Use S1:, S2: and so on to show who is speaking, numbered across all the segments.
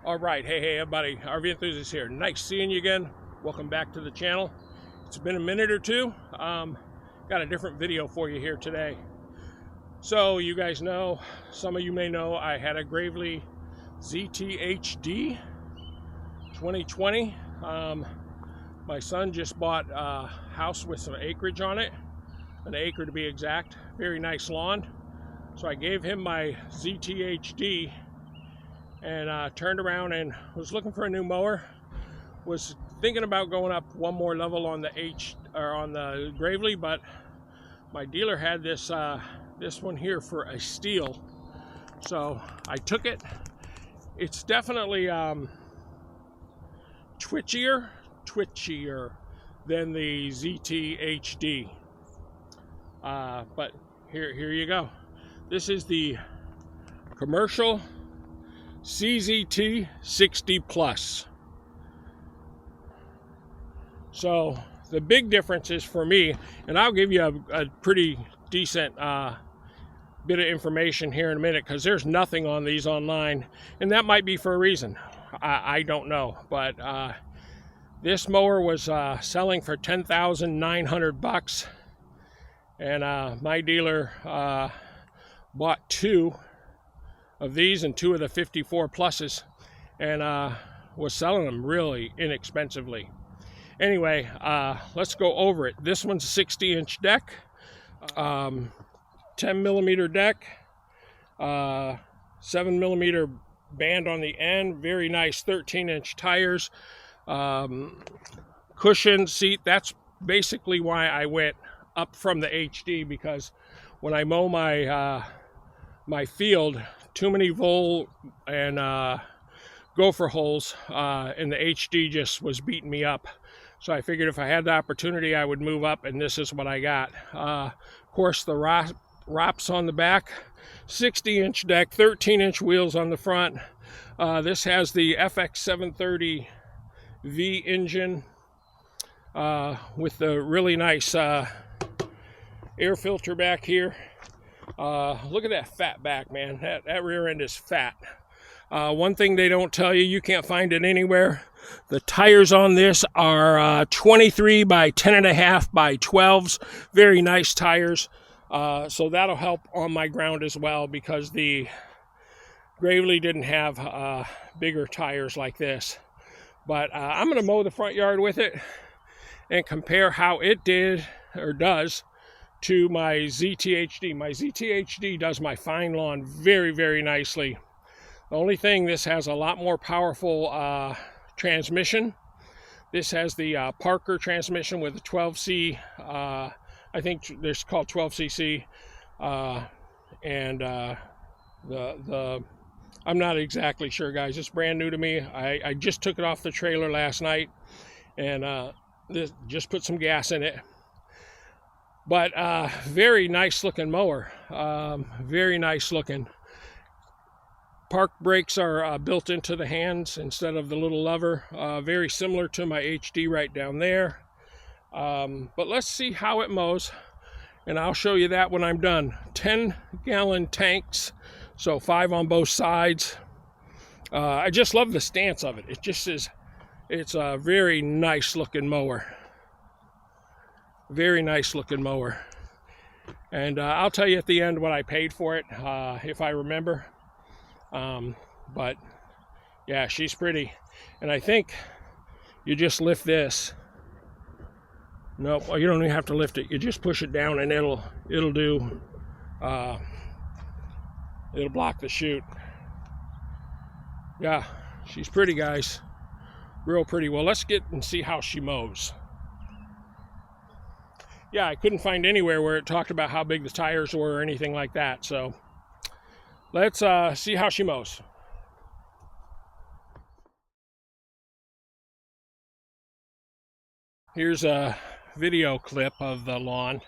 S1: All right, hey everybody, RV Enthusiast here. Nice seeing you again. Welcome back to the channel. It's been a minute or two. Got a different video for you here today. So you guys know, some of you may know, I had a Gravely CZT60 2020. My son just bought a house with some acreage on it, an acre to be exact. Very nice lawn. So I gave him my CZT60 and turned around and was looking for a new mower. Was thinking about going up one more level on the Gravely, but my dealer had this this one here for a steal, so I took it. It's definitely twitchier than the CZT60, but here you go. This is the commercial CZT60 Plus. So the big difference is for me, and I'll give you a pretty decent bit of information here in a minute, because there's nothing on these online, and that might be for a reason. I don't know, but this mower was selling for $10,900, and my dealer bought two of these and two of the 54 pluses, and was selling them really inexpensively. Anyway, let's go over it. This one's a 60-inch deck, 10mm deck, 7mm band on the end, very nice 13-inch tires, cushion seat. That's basically why I went up from the HD, because when I mow my field, too many vole and gopher holes, and the HD just was beating me up. So I figured if I had the opportunity, I would move up, and this is what I got. Of course, the ROPS on the back, 60-inch deck, 13-inch wheels on the front. This has the FX730V engine with the really nice air filter back here. Look at that fat back, man. That rear end is fat. One thing they don't tell you, you can't find it anywhere. The tires on this are 23 by 10.5 by 12s. Very nice tires. So that'll help on my ground as well, because the Gravely didn't have bigger tires like this. But I'm going to mow the front yard with it and compare how it did or does to my CZT60. My CZT60 does my fine lawn very, very nicely. The only thing, this has a lot more powerful transmission. This has the Parker transmission with a 12C, I think it's called 12cc, and I'm not exactly sure, guys. It's brand new to me. I just took it off the trailer last night, and just put some gas in it. But very nice looking mower, very nice looking. Park brakes are built into the hands instead of the little lever. Very similar to my HD right down there. But let's see how it mows, and I'll show you that when I'm done. 10-gallon tanks, so 5 on both sides. I just love the stance of it. It just is, it's a very nice looking mower. Very nice looking mower. And I'll tell you at the end what I paid for it, if I remember. But yeah, she's pretty. And I think you just lift this. No, well, you don't even have to lift it. You just push it down, and it'll do, it'll block the chute. Yeah, she's pretty, guys. Real pretty. Well, let's get and see how she mows. Yeah, I couldn't find anywhere where it talked about how big the tires were or anything like that. So let's see how she mows. Here's a video clip of the lawn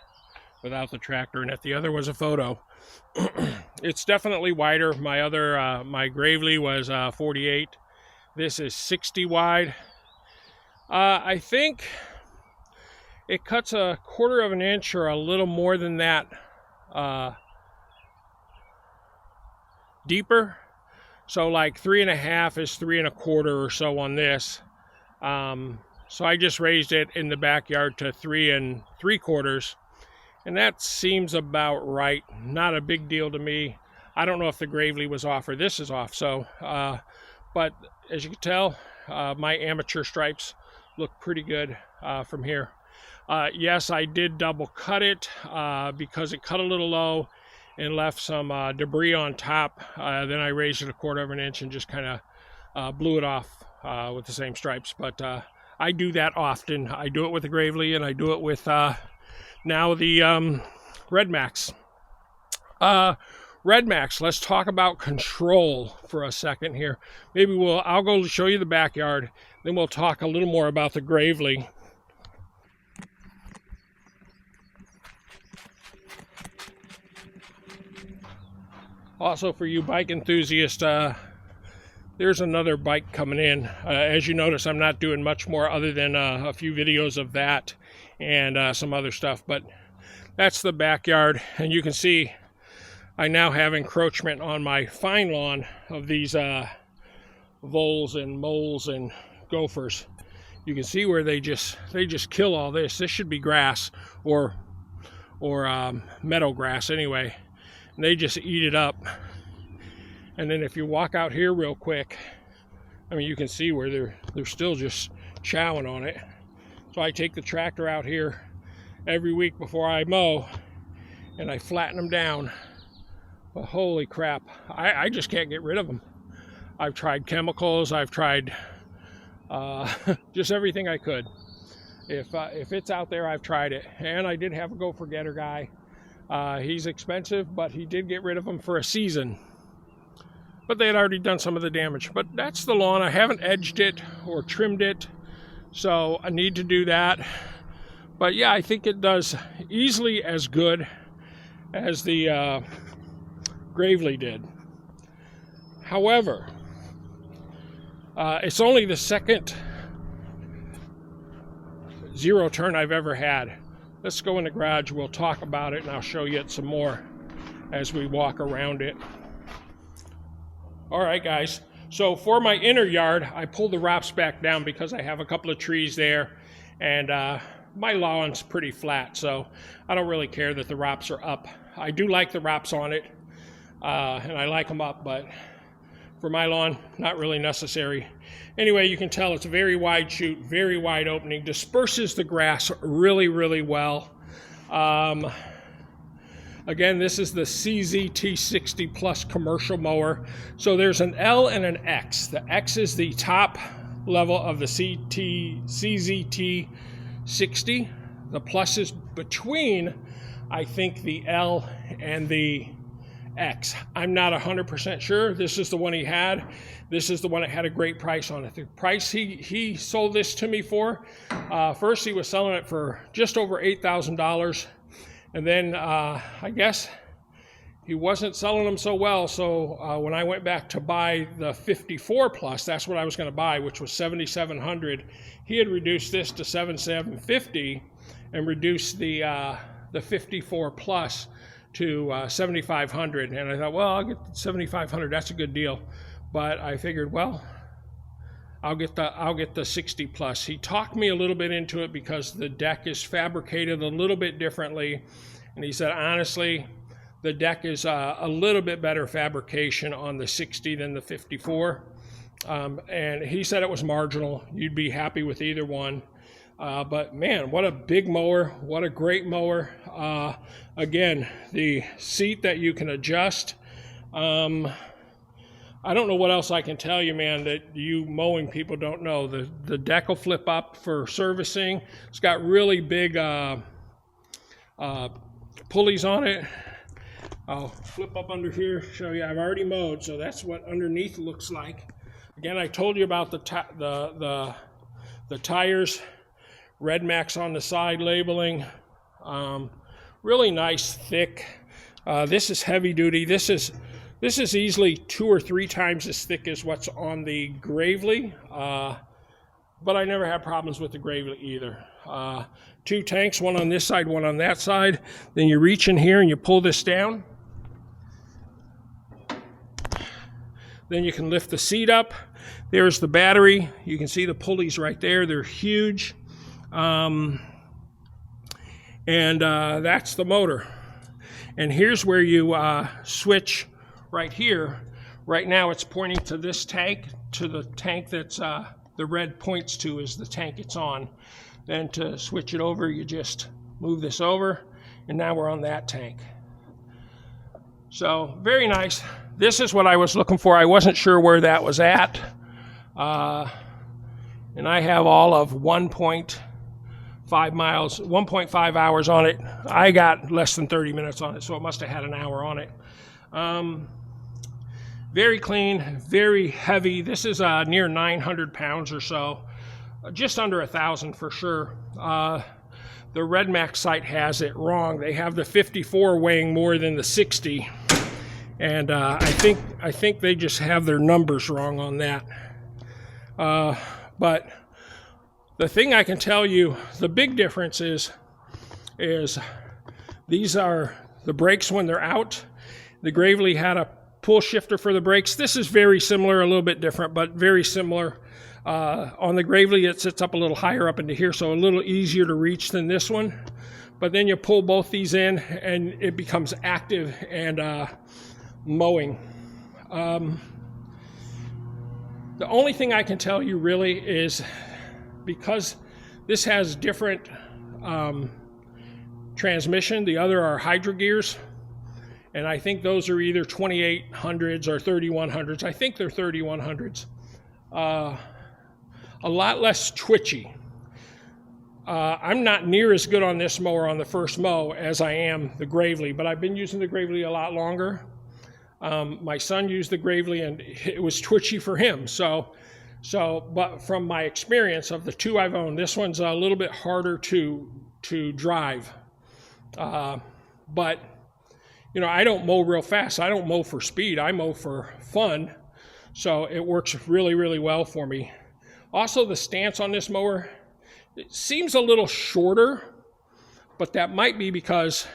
S1: without the tractor in it. The other was a photo. It's definitely wider. My other, my Gravely was 48. This is 60 wide. I think it cuts 1/4 of an inch or a little more than that deeper. So like 3.5 is 3.25 or so on this. So I just raised it in the backyard to 3 3/4, and that seems about right. Not a big deal to me. I don't know if the Gravely was off or this is off. So, but as you can tell, my amateur stripes look pretty good from here. Yes, I did double cut it because it cut a little low and left some debris on top. Then I raised it 1/4 of an inch and just kind of blew it off with the same stripes. But I do that often. I do it with the Gravely, and I do it with now the Redmax. Redmax, let's talk about control for a second here. Maybe I'll go show you the backyard, then we'll talk a little more about the Gravely. Also, for you bike enthusiasts, there's another bike coming in. As you notice, I'm not doing much more other than a few videos of that and some other stuff, but that's the backyard, and you can see I now have encroachment on my fine lawn of these voles and moles and gophers. You can see where they just kill all this. This should be grass or meadow grass anyway, and they just eat it up. And then if you walk out here real quick, I mean, you can see where they're still just chowing on it. So I take the tractor out here every week before I mow, and I flatten them down. But holy crap, I just can't get rid of them. I've tried chemicals, I've tried just everything I could. If it's out there, I've tried it. And I did have a gopher getter guy. He's expensive, but he did get rid of them for a season. But they had already done some of the damage. But that's the lawn. I haven't edged it or trimmed it, so I need to do that. But yeah, I think it does easily as good as the Gravely did. However, it's only the second Zeroturn I've ever had. Let's go in the garage, we'll talk about it, and I'll show you it some more as we walk around it. All right, guys, so for my inner yard, I pulled the wraps back down because I have a couple of trees there, and my lawn's pretty flat, so I don't really care that the wraps are up. I do like the wraps on it, and I like them up, but for my lawn, not really necessary. Anyway, you can tell it's a very wide chute, very wide opening, disperses the grass really, really well. Again, this is the CZT60 Plus commercial mower. So there's an L and an X. The X is the top level of the CZT60. The Plus is between, I think, the L and the X. I'm not 100% sure. This is the one he had. This is the one that had a great price on it. The price he sold this to me for, first he was selling it for just over $8,000. And then I guess he wasn't selling them so well. So when I went back to buy the 54 Plus, that's what I was going to buy, which was $7,700. He had reduced this to $7,750 and reduced the 54 Plus to $7,500. And I thought, well, I'll get $7,500. That's a good deal. But I figured, well, I'll get the 60 Plus. He talked me a little bit into it because the deck is fabricated a little bit differently, and he said honestly the deck is a little bit better fabrication on the 60 than the 54, and he said it was marginal. You'd be happy with either one, but man, what a big mower, what a great mower. Again, the seat that you can adjust. I don't know what else I can tell you, man, that you mowing people don't know. The deck will flip up for servicing. It's got really big pulleys on it. I'll flip up under here, show you. I've already mowed, so that's what underneath looks like. Again, I told you about the tires, Redmax on the side labeling. Really nice, thick. This is heavy duty. This is easily 2 or 3 times as thick as what's on the Gravely, but I never had problems with the Gravely either. 2 tanks, one on this side, one on that side. Then you reach in here and you pull this down. Then you can lift the seat up. There's the battery. You can see the pulleys right there. They're huge. And that's the motor. And here's where you switch right here. Right now it's pointing to this tank, to the tank that's the red points to is the tank it's on. Then to switch it over, you just move this over, and now we're on that tank. So very nice. This is what I was looking for. I wasn't sure where that was at. And I have all of 1.5 miles, 1.5 hours on it. I got less than 30 minutes on it, so it must have had an hour on it. Very clean, very heavy. This is near 900 pounds or so, just under 1,000 for sure. The Redmax site has it wrong. They have the 54 weighing more than the 60, and I think they just have their numbers wrong on that. But the thing I can tell you, the big difference is these are the brakes when they're out. The Gravely had a pull shifter for the brakes. This is very similar, a little bit different, but very similar. On the Gravely, it sits up a little higher up into here, so a little easier to reach than this one. But then you pull both these in, and it becomes active and mowing. The only thing I can tell you really is because this has different transmission, the other are hydro gears. And I think those are either 2800s or 3100s. I think they're 3100s. A lot less twitchy. I'm not near as good on this mower on the first mow as I am the Gravely, but I've been using the Gravely a lot longer. My son used the Gravely and it was twitchy for him. But from my experience of the two I've owned, this one's a little bit harder to drive. But you know, I don't mow real fast. I don't mow for speed. I mow for fun. So it works really, really well for me. Also, the stance on this mower, it seems a little shorter, but that might be because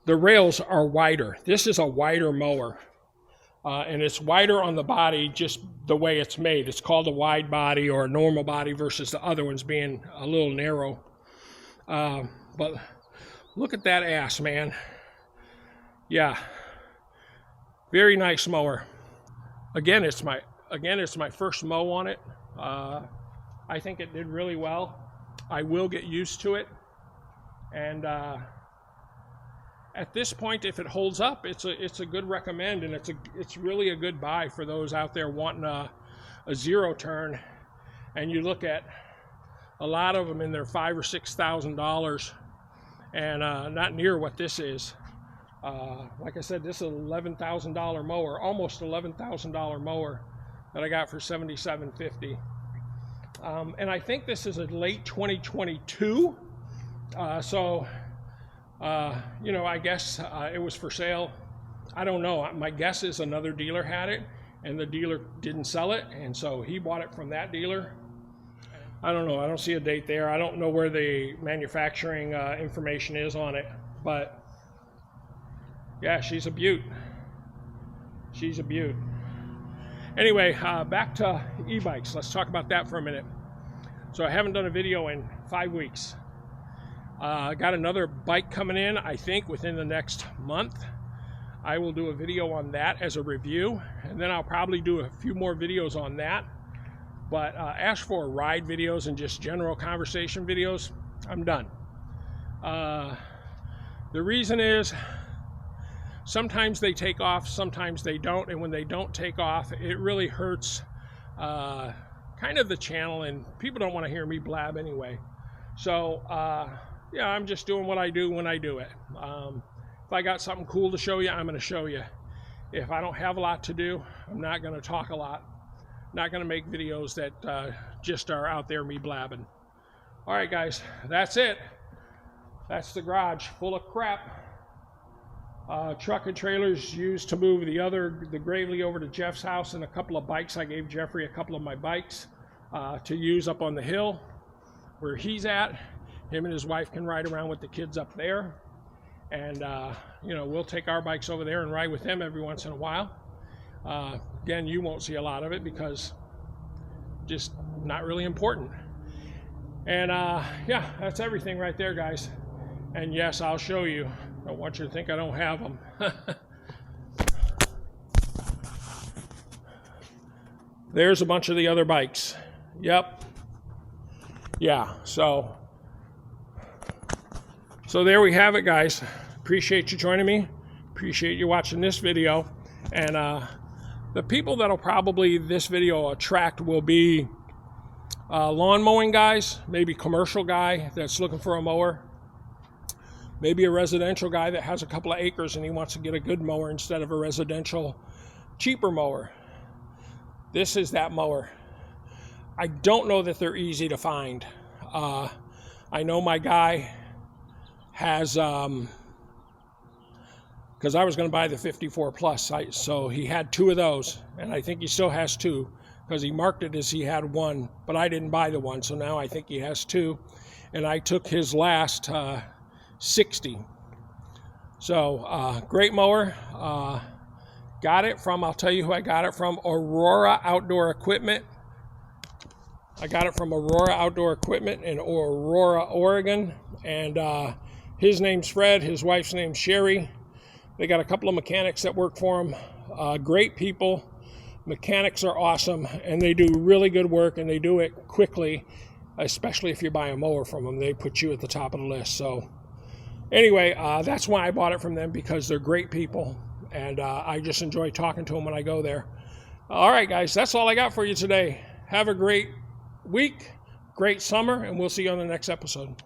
S1: the rails are wider. This is a wider mower. And it's wider on the body just the way it's made. It's called a wide body or a normal body versus the other ones being a little narrow. But look at that ass, man. Yeah, very nice mower. Again, it's my first mow on it. I think it did really well. I will get used to it, and at this point, if it holds up, it's a good recommend, and it's really a good buy for those out there wanting a Zeroturn. And you look at a lot of them in their $5,000 or $6,000, and not near what this is. Like I said, this is an $11,000 mower, almost $11,000 mower that I got for $77.50. And I think this is a late 2022. So, you know, I guess it was for sale. I don't know. My guess is another dealer had it and the dealer didn't sell it. And so he bought it from that dealer. I don't know. I don't see a date there. I don't know where the manufacturing information is on it, but yeah, she's a beaut. She's a beaut. Anyway, back to e-bikes. Let's talk about that for a minute. So I haven't done a video in 5 weeks. I got another bike coming in, I think, within the next month. I will do a video on that as a review, and then I'll probably do a few more videos on that. But as for ride videos and just general conversation videos, I'm done. The reason is, sometimes they take off, sometimes they don't, and when they don't take off, it really hurts kind of the channel, and people don't want to hear me blab anyway. So, yeah, I'm just doing what I do when I do it. If I got something cool to show you, I'm going to show you. If I don't have a lot to do, I'm not going to talk a lot. I'm not going to make videos that just are out there me blabbing. All right, guys, that's it. That's the garage full of crap. Truck and trailers used to move the Gravely over to Jeff's house, and a couple of bikes. I gave Jeffrey a couple of my bikes to use up on the hill where he's at. Him and his wife can ride around with the kids up there, and you know, we'll take our bikes over there and ride with them every once in a while. again, you won't see a lot of it because just not really important. And yeah, that's everything right there, guys. And yes, I'll show you. Don't want you to think I don't have them. There's a bunch of the other bikes. Yep. Yeah, so there we have it, guys. Appreciate you joining me. Appreciate you watching this video. And the people that'll probably this video attract will be lawn mowing guys, maybe commercial guy that's looking for a mower, maybe a residential guy that has a couple of acres and he wants to get a good mower instead of a residential cheaper mower. This is that mower. I don't know that they're easy to find. I know my guy has, because I was going to buy the 54 plus, so he had 2 of those, and I think he still has 2, because he marked it as he had 1, but I didn't buy the 1, so now I think he has 2, and I took his last 60. So great mower. Got it from, I'll tell you who I got it from, Aurora Outdoor Equipment. I got it from Aurora Outdoor Equipment in Aurora, Oregon, and his name's Fred, his wife's name's Sherry. They got a couple of mechanics that work for them. Great people. Mechanics are awesome, and they do really good work, and they do it quickly, especially if you buy a mower from them. They put you at the top of the list. So anyway, that's why I bought it from them, because they're great people, and I just enjoy talking to them when I go there. All right, guys, that's all I got for you today. Have a great week, great summer, and we'll see you on the next episode.